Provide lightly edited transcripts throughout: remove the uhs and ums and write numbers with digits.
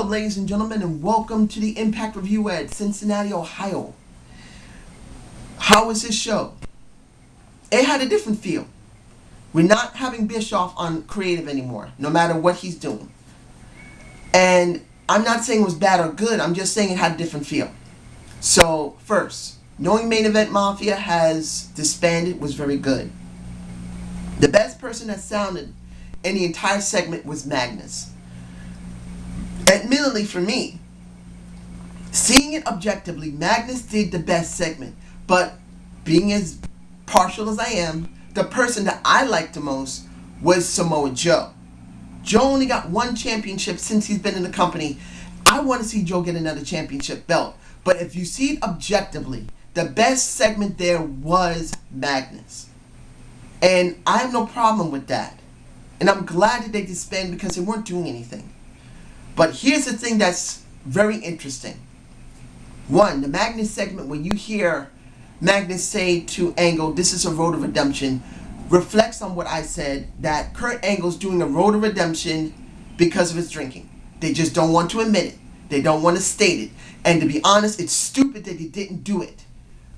up, ladies and gentlemen, and welcome to the iMPACT Review at Cincinnati, Ohio. How was this show? It had a different feel. We're not having Bischoff on creative anymore, no matter what he's doing. And I'm not saying it was bad or good, I'm just saying it had a different feel. So, first, knowing Main Event Mafia has disbanded was very good. The best person that sounded in the entire segment was Magnus. Admittedly, for me, seeing it objectively, Magnus did the best segment. But being as partial as I am, the person that I liked the most was Samoa Joe. Joe only got one championship since he's been in the company. I want to see Joe get another championship belt. But if you see it objectively, the best segment there was Magnus. And I have no problem with that. And I'm glad that they disbanded because they weren't doing anything. But here's the thing that's very interesting. One, the Magnus segment, when you hear Magnus say to Angle, this is a road of redemption, reflects on what I said, that Kurt Angle's doing a road of redemption because of his drinking. They just don't want to admit it. They don't want to state it. And to be honest, it's stupid that they didn't do it.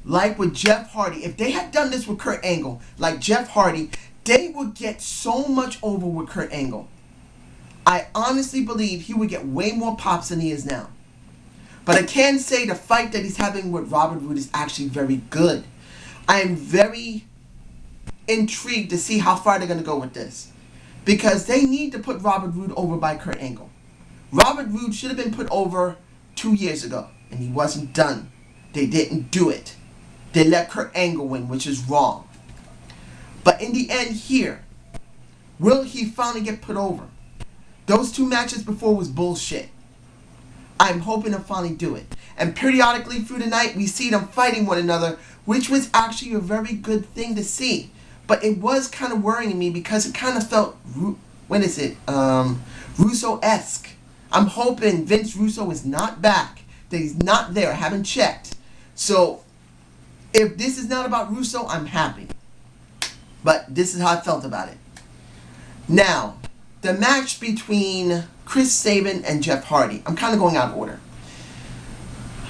Like with Jeff Hardy, if they had done this with Kurt Angle, like Jeff Hardy, they would get so much over with Kurt Angle. I honestly believe he would get way more pops than he is now. But I can say the fight that he's having with Robert Roode is actually very good. I am very intrigued to see how far they're going to go with this. Because they need to put Robert Roode over by Kurt Angle. Robert Roode should have been put over 2 years ago. And he wasn't done. They didn't do it. They let Kurt Angle win, which is wrong. But in the end here, will he finally get put over? Those two matches before was bullshit. I'm hoping to finally do it. And periodically through the night, we see them fighting one another, which was actually a very good thing to see. But it was kind of worrying me because it kind of felt, Russo-esque. I'm hoping Vince Russo is not back, that he's not there. I haven't checked. So, if this is not about Russo, I'm happy. But this is how I felt about it. Now, the match between Chris Sabin and Jeff Hardy. I'm kind of going out of order.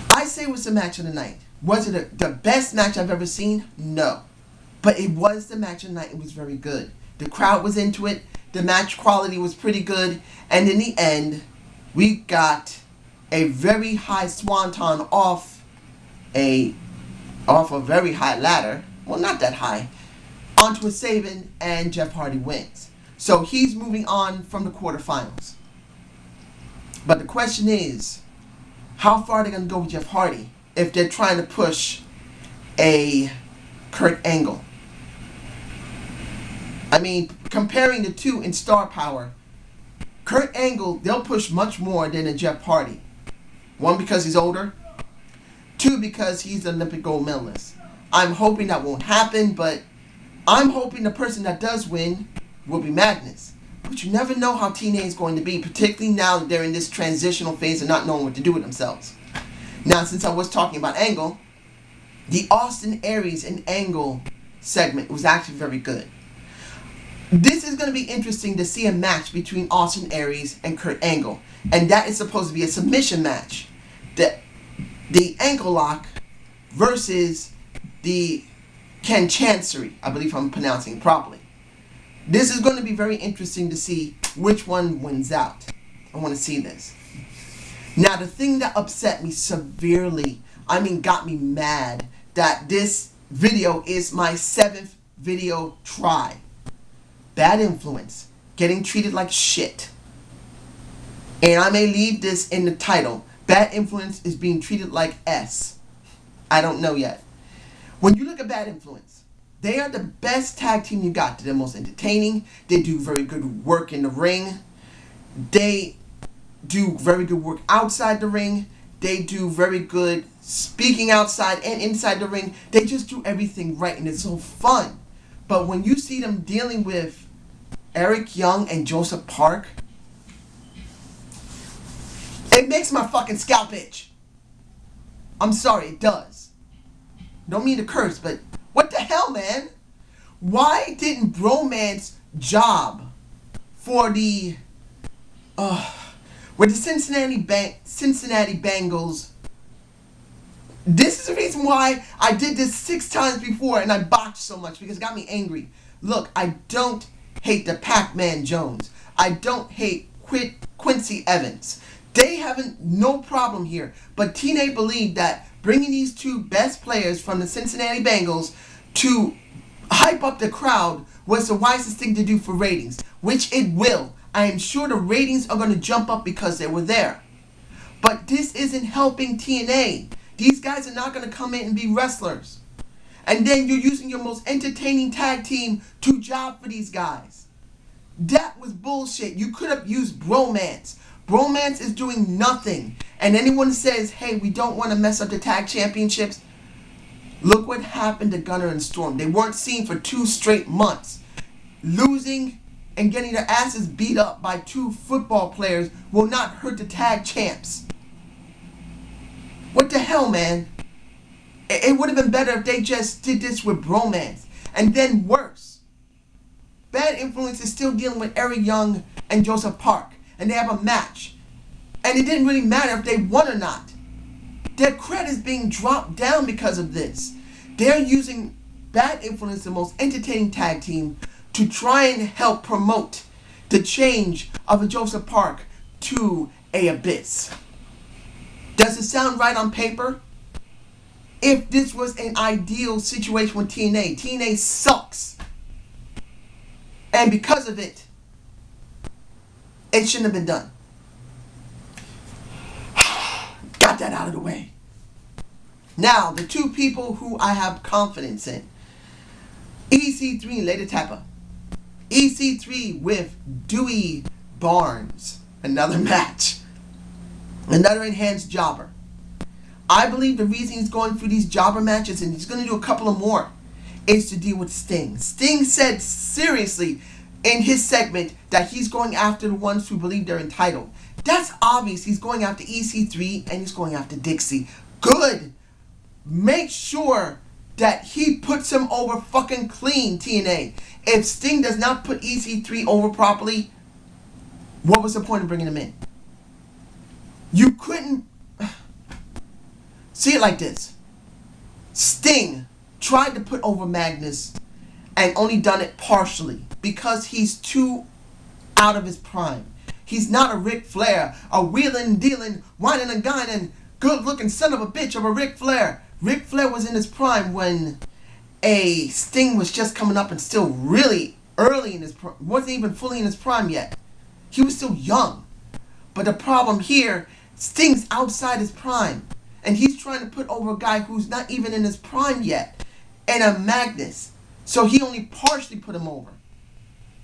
I say it was the match of the night. Was it the best match I've ever seen? No. But it was the match of the night. It was very good. The crowd was into it. The match quality was pretty good. And in the end, we got a very high swanton off a very high ladder. Well, not that high. Onto a Sabin, and Jeff Hardy wins. So he's moving on from the quarterfinals. But the question is, how far are they going to go with Jeff Hardy if they're trying to push a Kurt Angle? I mean, comparing the two in star power, Kurt Angle, they'll push much more than a Jeff Hardy. One, because he's older. Two, because he's an Olympic gold medalist. I'm hoping that won't happen, but I'm hoping the person that does win will be Magnus. But you never know how TNA is going to be, particularly now that they're in this transitional phase of not knowing what to do with themselves. Now, since I was talking about Angle, the Austin Aries and Angle segment was actually very good. This is going to be interesting to see a match between Austin Aries and Kurt Angle. And that is supposed to be a submission match. The ankle lock versus the Ken Chancery. I believe I'm pronouncing it properly. This is going to be very interesting to see which one wins out. I want to see this. Now, the thing that upset me severely, got me mad, that this video is my 7th video try. Bad Influence. Getting treated like shit. And I may leave this in the title. Bad Influence is being treated like S. I don't know yet. When you look at Bad Influence, they are the best tag team you got. They're the most entertaining. They do very good work in the ring. They do very good work outside the ring. They do very good speaking outside and inside the ring. They just do everything right, and it's so fun. But when you see them dealing with Eric Young and Joseph Park, it makes my fucking scalp itch. I'm sorry, it does. Don't mean to curse, but what the hell, man? Why didn't Bromance job for the with the Cincinnati Bengals. This is the reason why I did this 6 times before and I botched so much, because it got me angry. Look, I don't hate the Pac-Man Jones. I don't hate Quincy Evans. They have no problem here. But TNA believed that bringing these two best players from the Cincinnati Bengals to hype up the crowd was the wisest thing to do for ratings, which it will. I am sure the ratings are going to jump up because they were there. But this isn't helping TNA. These guys are not going to come in and be wrestlers. And then you're using your most entertaining tag team to job for these guys. That was bullshit. You could have used Bromance. Bromance is doing nothing. And anyone who says, hey, we don't want to mess up the tag championships, look what happened to Gunner and Storm. They weren't seen for 2 straight months. Losing and getting their asses beat up by 2 football players will not hurt the tag champs. What the hell, man? It would have been better if they just did this with Bromance. And then worse, Bad Influence is still dealing with Eric Young and Joseph Park. And they have a match. And it didn't really matter if they won or not. Their credit is being dropped down because of this. They're using Bad Influence, the most entertaining tag team, to try and help promote the change of a Joseph Park to a Abyss. Does it sound right on paper? If this was an ideal situation with TNA, TNA sucks. And because of it, it shouldn't have been done. Got that out of the way. Now, the 2 people who I have confidence in. EC3 and Lady Tappa. EC3 with Dewey Barnes. Another match. Another enhanced jobber. I believe the reason he's going through these jobber matches, and he's going to do a couple of more, is to deal with Sting. Sting said seriously in his segment that he's going after the ones who believe they're entitled. That's obvious. He's going after EC3 and he's going after Dixie. Good. Make sure that he puts him over fucking clean, TNA. If Sting does not put EC3 over properly, what was the point of bringing him in? You couldn't see it like this. Sting tried to put over Magnus and only done it partially because he's too out of his prime. He's not a Ric Flair, a wheeling, dealing, whining and dining, good-looking son of a bitch of a Ric Flair. Ric Flair was in his prime when a Sting was just coming up and still really early in his prime. Wasn't even fully in his prime yet. He was still young. But the problem here, Sting's outside his prime. And he's trying to put over a guy who's not even in his prime yet. And a Magnus. So he only partially put him over.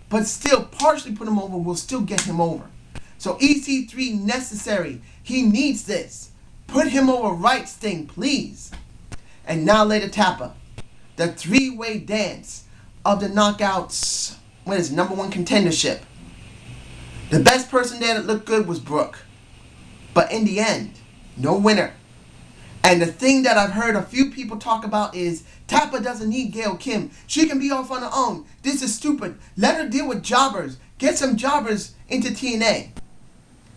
But still, partially put him over will still get him over. So EC3 necessary. He needs this. Put him over right, Sting, please. And now Lady Tappa. The 3-way dance of the Knockouts. What is it? #1 contendership. The best person there that looked good was Brooke. But in the end, no winner. And the thing that I've heard a few people talk about is Tappa doesn't need Gail Kim. She can be off on her own. This is stupid. Let her deal with jobbers. Get some jobbers into TNA.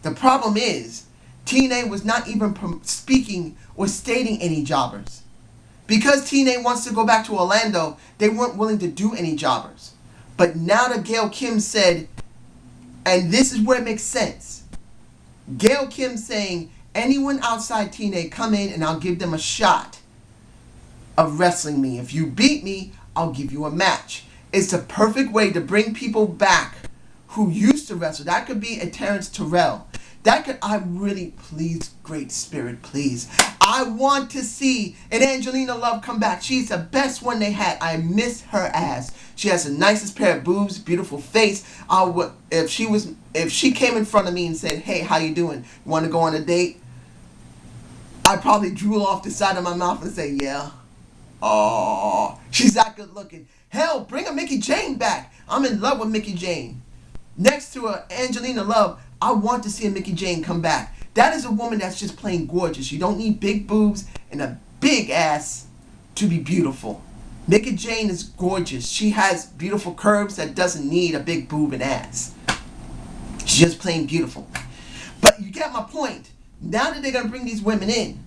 The problem is TNA was not even speaking or stating any jobbers. Because TNA wants to go back to Orlando, they weren't willing to do any jobbers. But now that Gail Kim said, and this is where it makes sense, Gail Kim saying, anyone outside TNA, come in and I'll give them a shot of wrestling me. If you beat me, I'll give you a match. It's the perfect way to bring people back who used to wrestle. That could be a Terrence Terrell. That could, please, Great Spirit, please. I want to see an Angelina Love come back. She's the best one they had. I miss her ass. She has the nicest pair of boobs, beautiful face. If she came in front of me and said, hey, how you doing? You want to go on a date? I'd probably drool off the side of my mouth and say, yeah. Oh, she's that good looking. Hell, bring a Mickey Jane back. I'm in love with Mickey Jane. Next to a Angelina Love, I want to see a Mickey Jane come back. That is a woman that's just plain gorgeous. You don't need big boobs and a big ass to be beautiful. Mickey Jane is gorgeous. She has beautiful curves that doesn't need a big boob and ass. She's just plain beautiful. But But you get my point. Now that they're going to bring these women in,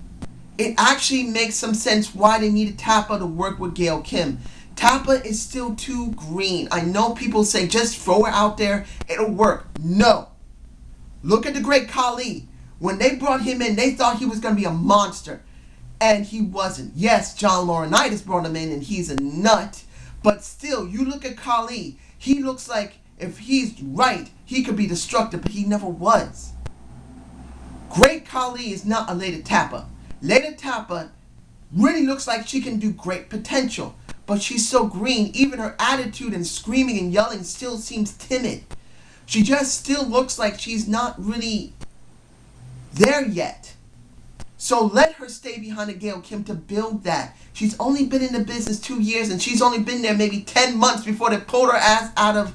it actually makes some sense why they needed Tappa to work with Gail Kim. Tappa is still too green. I know people say just throw her out there, it'll work. No. Look at the great Khali. When they brought him in, they thought he was going to be a monster. And he wasn't. Yes, John Laurinaitis brought him in and he's a nut. But still, you look at Khali, he looks like if he's right, he could be destructive, but he never was. Great Khali is not a Lady Tappa. Lady Tappa really looks like she can do great potential. But she's so green, even her attitude and screaming and yelling still seems timid. She just still looks like she's not really there yet. So let her stay behind a Gail Kim to build that. She's only been in the business 2 years and she's only been there maybe 10 months before they pulled her ass out of...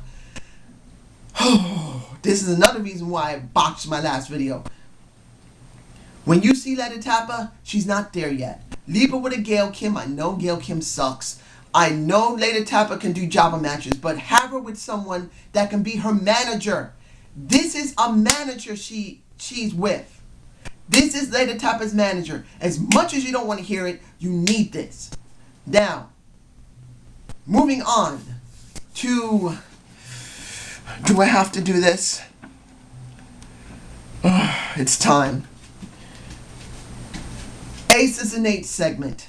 This is another reason why I botched my last video. When you see Lady Tappa, she's not there yet. Leave her with a Gail Kim. I know Gail Kim sucks. I know Lady Tappa can do Java matches, but have her with someone that can be her manager. This is a manager she's with. This is Lady Tappa's manager. As much as you don't want to hear it, you need this. Now, moving on to... Do I have to do this? It's time. Aces and Eights segment.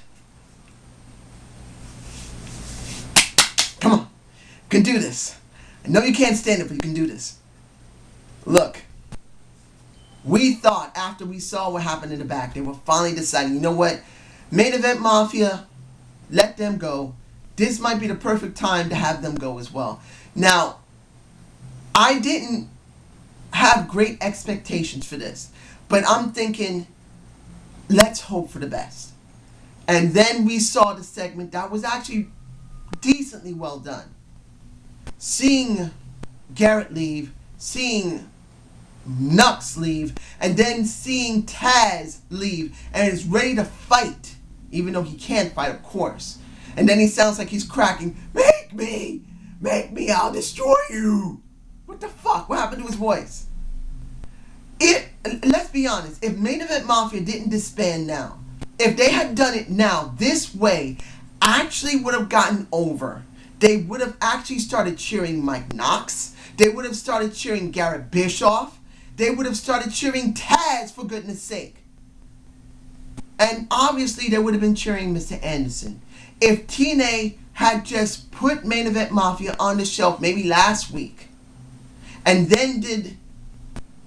Come on. You can do this. I know you can't stand it, but you can do this. Look. We thought after we saw what happened in the back, they were finally deciding, you know what? Main Event Mafia, let them go. This might be the perfect time to have them go as well. Now, I didn't have great expectations for this, but I'm thinking, let's hope for the best. And then we saw the segment that was actually decently well done. Seeing Garrett leave, seeing Nux leave, and then seeing Taz leave and is ready to fight, even though he can't fight, of course. And then he sounds like he's cracking, make me, I'll destroy you. What the fuck? What happened to his voice? Let's be honest, if Main Event Mafia didn't disband now, if they had done it now, this way, actually would have gotten over. They would have actually started cheering Mike Knox. They would have started cheering Garrett Bischoff. They would have started cheering Taz, for goodness sake. And obviously, they would have been cheering Mr. Anderson. If TNA had just put Main Event Mafia on the shelf maybe last week, and then did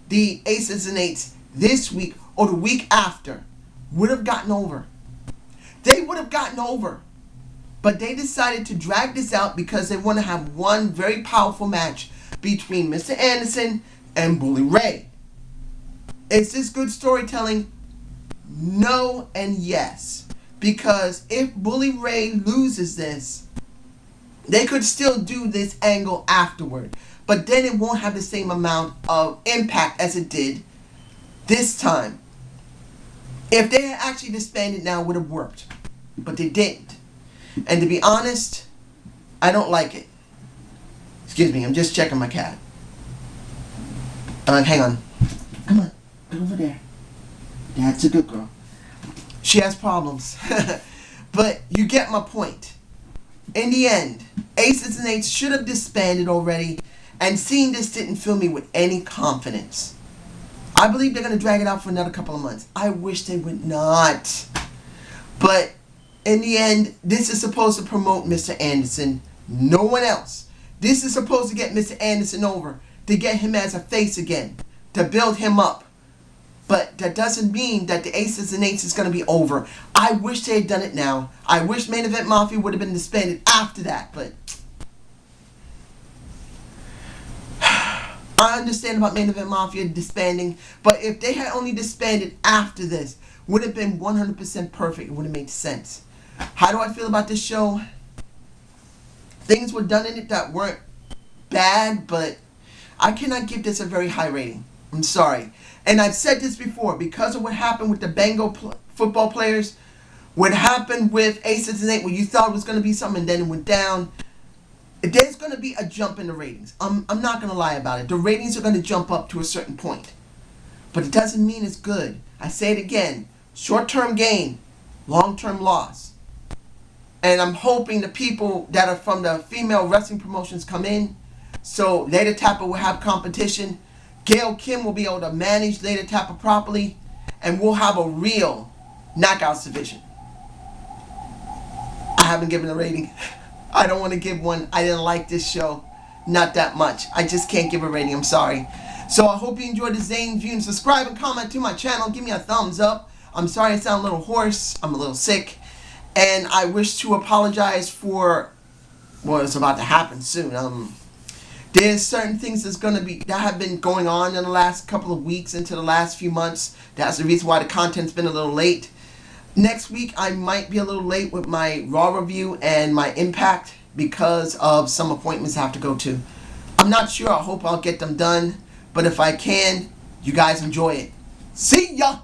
the Aces and Eights this week or the week after, would have gotten over. They would have gotten over. But they decided to drag this out because they want to have one very powerful match between Mr. Anderson and Bully Ray. Is this good storytelling? No and yes. Because if Bully Ray loses this, they could still do this angle afterward. But then it won't have the same amount of impact as it did this time. If they had actually disbanded now, it would have worked. But they didn't. And to be honest, I don't like it. Excuse me, I'm just checking my cat. Hang on. Come on, go over there. That's a good girl. She has problems. But you get my point. In the end, Aces and Eights should have disbanded already, and seeing this didn't fill me with any confidence. I believe they're going to drag it out for another couple of months. I wish they would not. But in the end, this is supposed to promote Mr. Anderson, no one else. This is supposed to get Mr. Anderson over, to get him as a face again, to build him up. But that doesn't mean that the Aces and Eights is going to be over. I wish they had done it now. I wish Main Event Mafia would have been disbanded after that, but I understand about Main Event Mafia disbanding, but if they had only disbanded after this, would have been 100% perfect. It would have made sense. How do I feel about this show? Things were done in it that weren't bad, but I cannot give this a very high rating. I'm sorry. And I've said this before, because of what happened with the Bengal football players, what happened with Aces and Eight, where you thought it was going to be something and then it went down, there's going to be a jump in the ratings. I'm not going to lie about it. The ratings are going to jump up to a certain point. but it doesn't mean it's good. I say it again. Short-term gain, long-term loss. And I'm hoping the people that are from the female wrestling promotions come in, so Lady Tapper will have competition. Gail Kim will be able to manage Lady Tapper properly, and we'll have a real Knockouts division. I haven't given a rating. I don't want to give one. I didn't like this show. Not that much. I just can't give a rating. I'm sorry. So I hope you enjoyed the Zane view, and subscribe and comment to my channel. Give me a thumbs up. I'm sorry I sound a little hoarse. I'm a little sick. And I wish to apologize for what's about to happen soon. There's certain things that have been going on in the last couple of weeks into the last few months. That's the reason why the content's been a little late. Next week I might be a little late with my Raw review and my Impact because of some appointments I have to go to. I'm not sure. I hope I'll get them done. But if I can, you guys enjoy it. See ya!